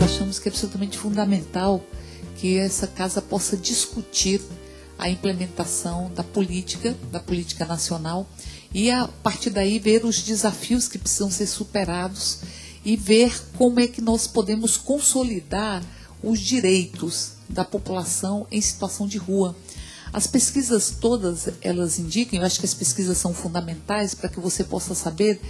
achamos que é absolutamente fundamental que essa casa possa discutir a implementação da política nacional e a partir daí ver os desafios que precisam ser superados e ver como é que nós podemos consolidar os direitos da população em situação de rua. As pesquisas todas, elas indicam, eu acho que as pesquisas são fundamentais para que você possa saber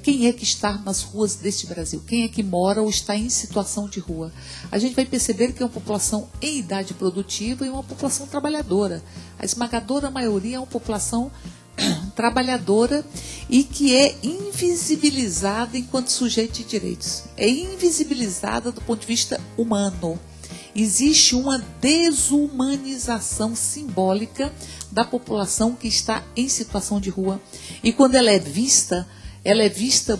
quem é que está nas ruas deste Brasil, quem é que mora ou está em situação de rua. A gente vai perceber que é uma população em idade produtiva e uma população trabalhadora. A esmagadora maioria é uma população trabalhadora e que é invisibilizada enquanto sujeito de direitos. É invisibilizada do ponto de vista humano. Existe uma desumanização simbólica da população que está em situação de rua. E quando ela é vista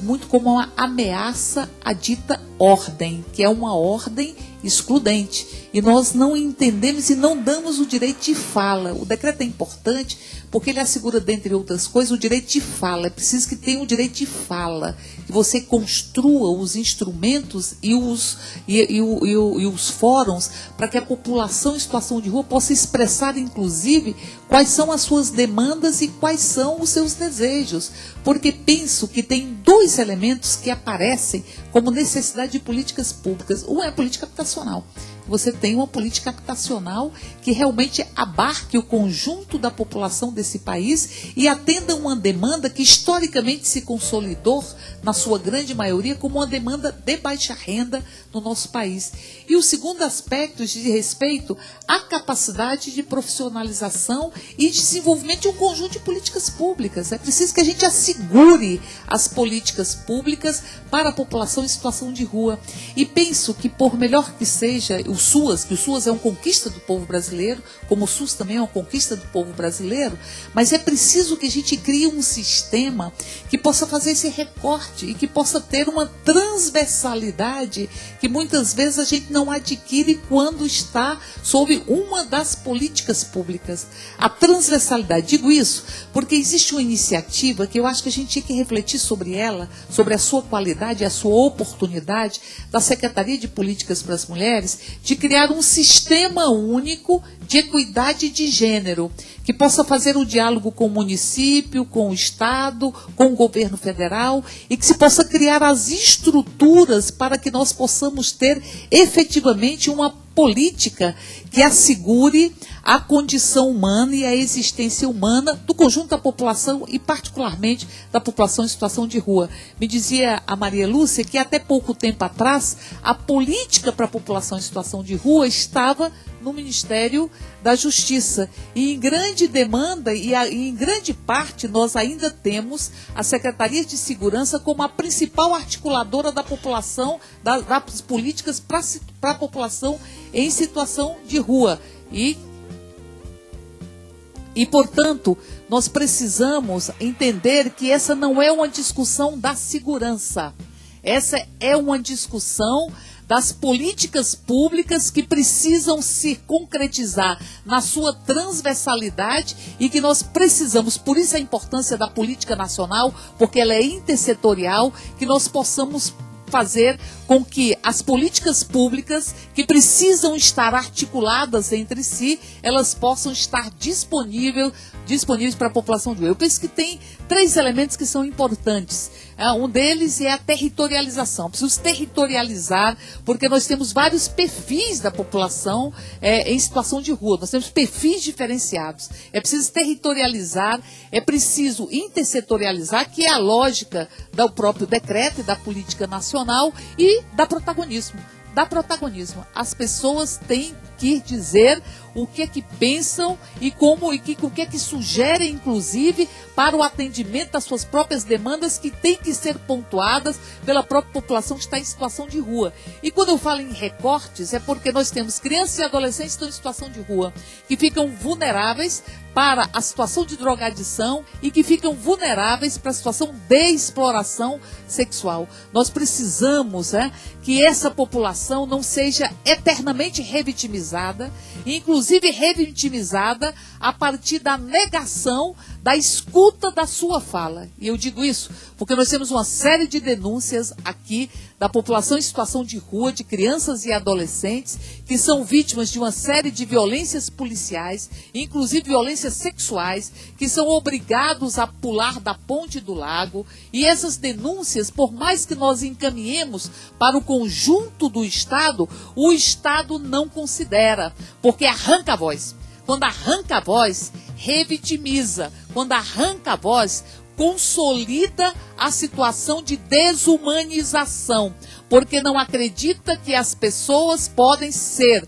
muito como uma ameaça à dita ordem, que é uma ordem excludente. E nós não entendemos e não damos o direito de fala. O decreto é importante porque ele assegura, dentre outras coisas, o direito de fala. É preciso que tenha o direito de fala, que você construa os instrumentos e os fóruns para que a população em situação de rua possa expressar, inclusive, quais são as suas demandas e quais são os seus desejos. Porque penso que tem dois elementos que aparecem como necessidade de políticas públicas. Um é a política habitacional. Você tem uma política habitacional que realmente abarque o conjunto da população desse país e atenda uma demanda que historicamente se consolidou, na sua grande maioria, como uma demanda de baixa renda no nosso país. E o segundo aspecto diz respeito à capacidade de profissionalização e desenvolvimento de um conjunto de políticas públicas. É preciso que a gente assegure as políticas públicas para a população em situação de rua. E penso que, por melhor que seja o SUAS, que o SUAS é uma conquista do povo brasileiro, como o SUS também é uma conquista do povo brasileiro, mas é preciso que a gente crie um sistema que possa fazer esse recorte e que possa ter uma transversalidade que muitas vezes a gente não adquire quando está sob uma das políticas públicas. A transversalidade, digo isso porque existe uma iniciativa que eu acho que a gente tinha que refletir sobre ela, sobre a sua qualidade, a sua oportunidade, da Secretaria de Políticas para as Mulheres, de criar um sistema único de equidade de gênero, que possa fazer o diálogo com o município, com o Estado, com o governo federal, e que se possa criar as estruturas para que nós possamos ter efetivamente uma política que assegure a condição humana e a existência humana do conjunto da população e particularmente da população em situação de rua. Me dizia a Maria Lúcia que até pouco tempo atrás a política para a população em situação de rua estava no Ministério da Justiça. E em grande demanda e em grande parte nós ainda temos a Secretaria de Segurança como a principal articuladora da população, das políticas para a população em situação de rua. E, portanto, nós precisamos entender que essa não é uma discussão da segurança. Essa é uma discussão das políticas públicas que precisam se concretizar na sua transversalidade e que nós precisamos, por isso a importância da política nacional, porque ela é intersetorial, que nós possamos fazer com que as políticas públicas que precisam estar articuladas entre si, elas possam estar disponíveis para a população de rua. Eu penso que tem três elementos que são importantes. Um deles é a territorialização. Precisamos territorializar, porque nós temos vários perfis da população em situação de rua. Nós temos perfis diferenciados. É preciso territorializar, é preciso intersetorializar, que é a lógica do próprio decreto e da política nacional, e dar protagonismo. Dar protagonismo. As pessoas têm que dizer o que é que pensam e o que é que sugerem, inclusive, para o atendimento das suas próprias demandas, que têm que ser pontuadas pela própria população que está em situação de rua. E quando eu falo em recortes, é porque nós temos crianças e adolescentes que estão em situação de rua, que ficam vulneráveis para a situação de drogadição e que ficam vulneráveis para a situação de exploração sexual. Nós precisamos que essa população não seja eternamente revitimizada, inclusive revitimizada a partir da negação da escuta da sua fala. E eu digo isso porque nós temos uma série de denúncias aqui da população em situação de rua, de crianças e adolescentes, que são vítimas de uma série de violências policiais, inclusive violências sexuais, que são obrigados a pular da ponte do lago. E essas denúncias, por mais que nós encaminhemos para o conjunto do Estado, o Estado não considera, porque arranca a voz. Quando arranca a voz, revitimiza. Quando arranca a voz, consolida a situação de desumanização, porque não acredita que as pessoas podem ser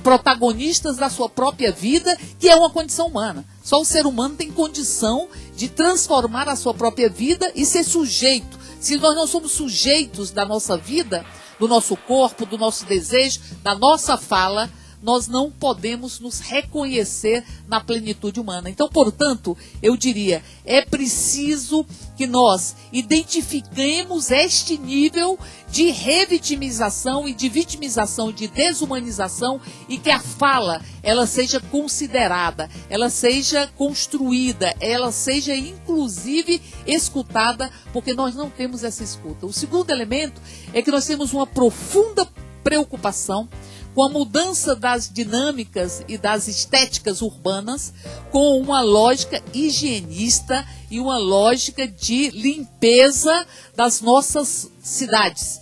protagonistas da sua própria vida, que é uma condição humana. Só o ser humano tem condição de transformar a sua própria vida e ser sujeito. Se nós não somos sujeitos da nossa vida, do nosso corpo, do nosso desejo, da nossa fala, nós não podemos nos reconhecer na plenitude humana. Então, portanto, eu diria, é preciso que nós identifiquemos este nível de revitimização e de vitimização, de desumanização, e que a fala, ela seja considerada, ela seja construída, ela seja inclusive escutada, porque nós não temos essa escuta. O segundo elemento é que nós temos uma profunda preocupação com a mudança das dinâmicas e das estéticas urbanas, com uma lógica higienista e uma lógica de limpeza das nossas cidades,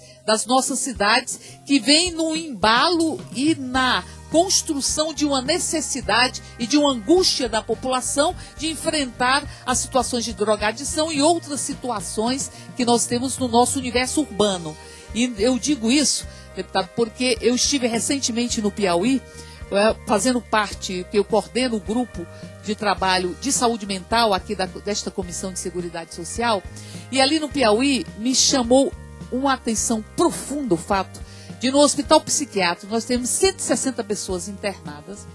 que vem no embalo e na construção de uma necessidade e de uma angústia da população de enfrentar as situações de drogadição e outras situações que nós temos no nosso universo urbano. E eu digo isso, deputado, porque eu estive recentemente no Piauí, fazendo parte, que eu coordeno o grupo de trabalho de saúde mental aqui desta Comissão de Seguridade Social, e ali no Piauí me chamou uma atenção profunda o fato de no hospital psiquiátrico nós temos 160 pessoas internadas,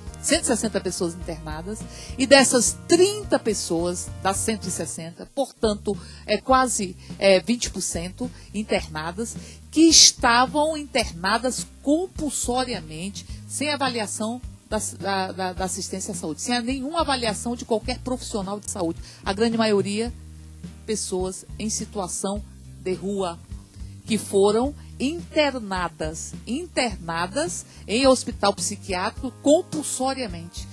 e dessas 30 pessoas, das 160, portanto, quase 20% internadas, que estavam internadas compulsoriamente, sem avaliação da assistência à saúde, sem nenhuma avaliação de qualquer profissional de saúde. A grande maioria, pessoas em situação de rua, que foram internadas em hospital psiquiátrico compulsoriamente,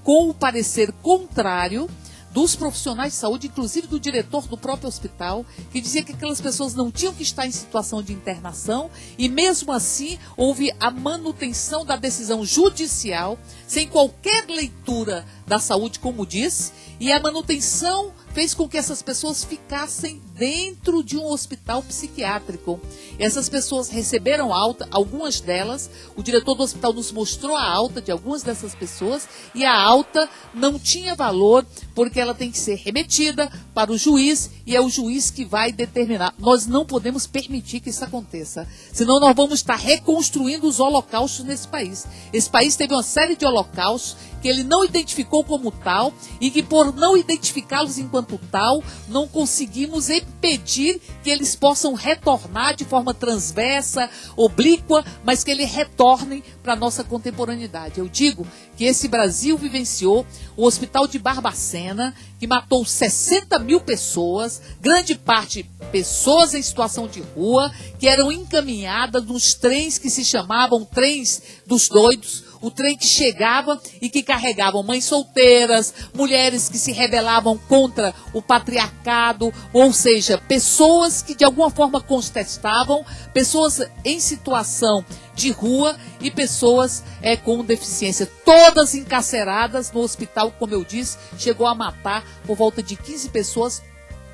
com o parecer contrário dos profissionais de saúde, inclusive do diretor do próprio hospital, que dizia que aquelas pessoas não tinham que estar em situação de internação, e mesmo assim houve a manutenção da decisão judicial, sem qualquer leitura da saúde, como disse, e a manutenção fez com que essas pessoas ficassem dentro de um hospital psiquiátrico. Essas pessoas receberam alta, algumas delas, o diretor do hospital nos mostrou a alta de algumas dessas pessoas, e a alta não tinha valor, porque ela tem que ser remetida para o juiz, e é o juiz que vai determinar. Nós não podemos permitir que isso aconteça, senão nós vamos estar reconstruindo os holocaustos nesse país. Esse país teve uma série de holocaustos que ele não identificou como tal, e que por não identificá-los enquanto tal, não conseguimos impedir que eles possam retornar de forma transversa, oblíqua, mas que eles retornem para a nossa contemporaneidade. Eu digo que esse Brasil vivenciou o Hospital de Barbacena, que matou 60 mil pessoas, grande parte pessoas em situação de rua, que eram encaminhadas nos trens que se chamavam trens dos doidos, o trem que chegava e que carregavam mães solteiras, mulheres que se rebelavam contra o patriarcado, ou seja, pessoas que de alguma forma contestavam, pessoas em situação de rua e pessoas com deficiência, todas encarceradas no hospital, como eu disse, chegou a matar por volta de 15 pessoas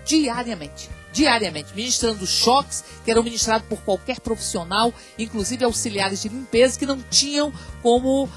diariamente, ministrando choques que eram ministrados por qualquer profissional, inclusive auxiliares de limpeza, que não tinham como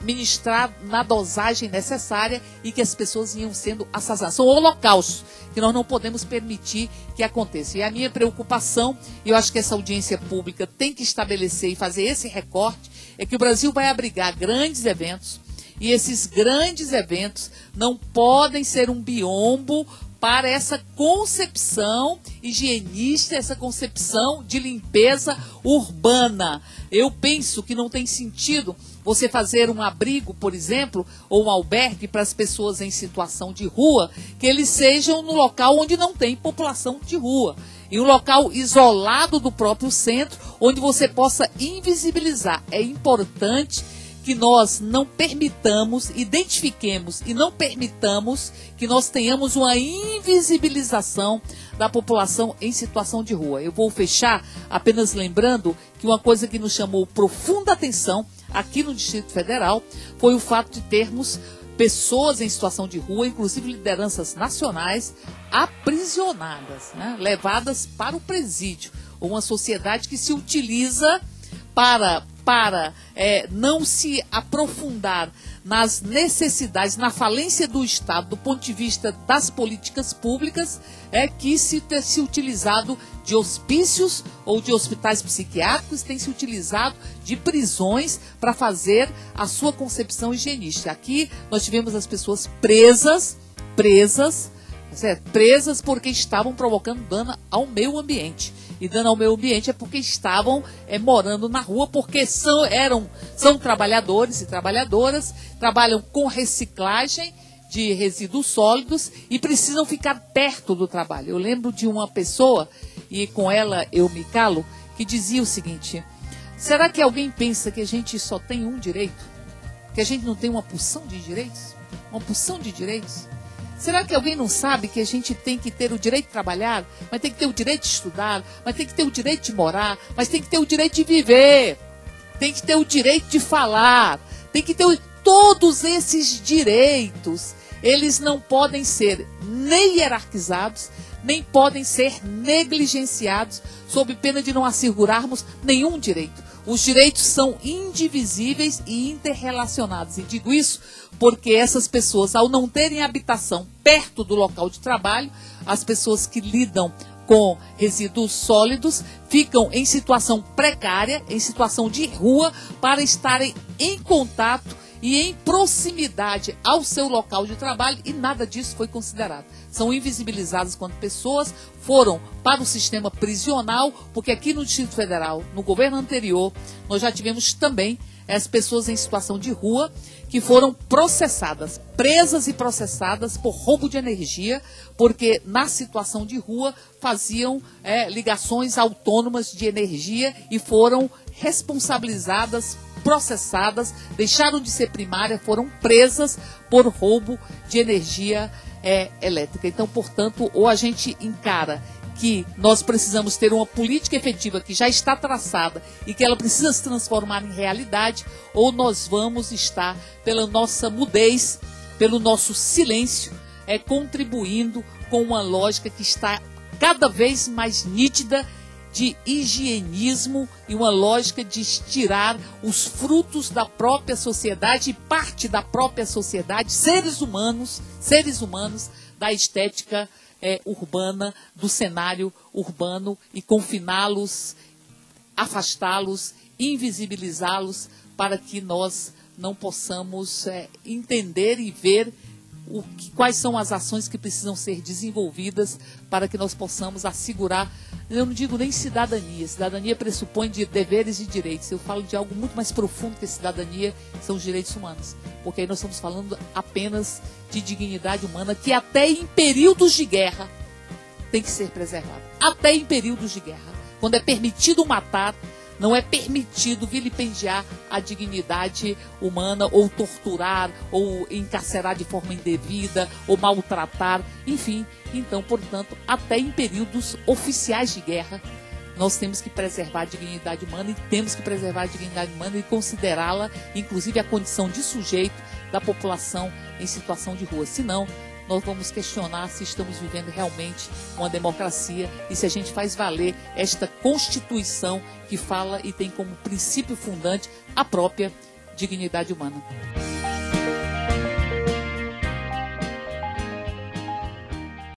ministrar na dosagem necessária, e que as pessoas iam sendo assassinadas. São holocaustos que nós não podemos permitir que aconteça. E a minha preocupação, e eu acho que essa audiência pública tem que estabelecer e fazer esse recorte, é que o Brasil vai abrigar grandes eventos, e esses grandes eventos não podem ser um biombo para essa concepção higienista, essa concepção de limpeza urbana. Eu penso que não tem sentido você fazer um abrigo, por exemplo, ou um albergue para as pessoas em situação de rua, que eles sejam no local onde não tem população de rua. Em um local isolado do próprio centro, onde você possa invisibilizar. É importante que nós não permitamos, identifiquemos e não permitamos que nós tenhamos uma invisibilização da população em situação de rua. Eu vou fechar apenas lembrando que uma coisa que nos chamou profunda atenção aqui no Distrito Federal foi o fato de termos pessoas em situação de rua, inclusive lideranças nacionais, aprisionadas, né? Levadas para o presídio. Uma sociedade que se utiliza para não se aprofundar nas necessidades, na falência do Estado, do ponto de vista das políticas públicas, que se tem se utilizado de hospícios ou de hospitais psiquiátricos, tem se utilizado de prisões para fazer a sua concepção higienista. Aqui nós tivemos as pessoas presas porque estavam provocando dano ao meio ambiente. E dano ao meio ambiente é porque estavam morando na rua, porque são trabalhadores e trabalhadoras, trabalham com reciclagem de resíduos sólidos e precisam ficar perto do trabalho. Eu lembro de uma pessoa, e com ela eu me calo, que dizia o seguinte: será que alguém pensa que a gente só tem um direito? Que a gente não tem uma porção de direitos? Uma porção de direitos? Será que alguém não sabe que a gente tem que ter o direito de trabalhar, mas tem que ter o direito de estudar, mas tem que ter o direito de morar, mas tem que ter o direito de viver, tem que ter o direito de falar, tem que ter todos esses direitos. Eles não podem ser nem hierarquizados, nem podem ser negligenciados, sob pena de não assegurarmos nenhum direito. Os direitos são indivisíveis e interrelacionados. E digo isso porque essas pessoas, ao não terem habitação perto do local de trabalho, as pessoas que lidam com resíduos sólidos ficam em situação precária, em situação de rua, para estarem em contato e em proximidade ao seu local de trabalho, e nada disso foi considerado. São invisibilizadas quando pessoas foram para o sistema prisional, porque aqui no Distrito Federal, no governo anterior, nós já tivemos também as pessoas em situação de rua que foram processadas, presas e processadas por roubo de energia, porque na situação de rua faziam ligações autônomas de energia e foram responsabilizadas, processadas, deixaram de ser primária, foram presas por roubo de energia elétrica. Então, portanto, ou a gente encara que nós precisamos ter uma política efetiva que já está traçada e que ela precisa se transformar em realidade, ou nós vamos estar, pela nossa mudez, pelo nosso silêncio, contribuindo com uma lógica que está cada vez mais nítida de higienismo e uma lógica de tirar os frutos da própria sociedade e parte da própria sociedade, seres humanos, da estética urbana, do cenário urbano, e confiná-los, afastá-los, invisibilizá-los, para que nós não possamos entender e ver quais são as ações que precisam ser desenvolvidas para que nós possamos assegurar, eu não digo nem cidadania, cidadania pressupõe de deveres e direitos, eu falo de algo muito mais profundo que a cidadania, são os direitos humanos, porque aí nós estamos falando apenas de dignidade humana, que até em períodos de guerra tem que ser preservada, até em períodos de guerra, quando é permitido matar, não é permitido vilipendiar a dignidade humana, ou torturar, ou encarcerar de forma indevida, ou maltratar, enfim. Então, portanto, até em períodos oficiais de guerra, nós temos que preservar a dignidade humana, e temos que preservar a dignidade humana e considerá-la, inclusive, a condição de sujeito da população em situação de rua. Senão, nós vamos questionar se estamos vivendo realmente uma democracia e se a gente faz valer esta Constituição que fala e tem como princípio fundante a própria dignidade humana.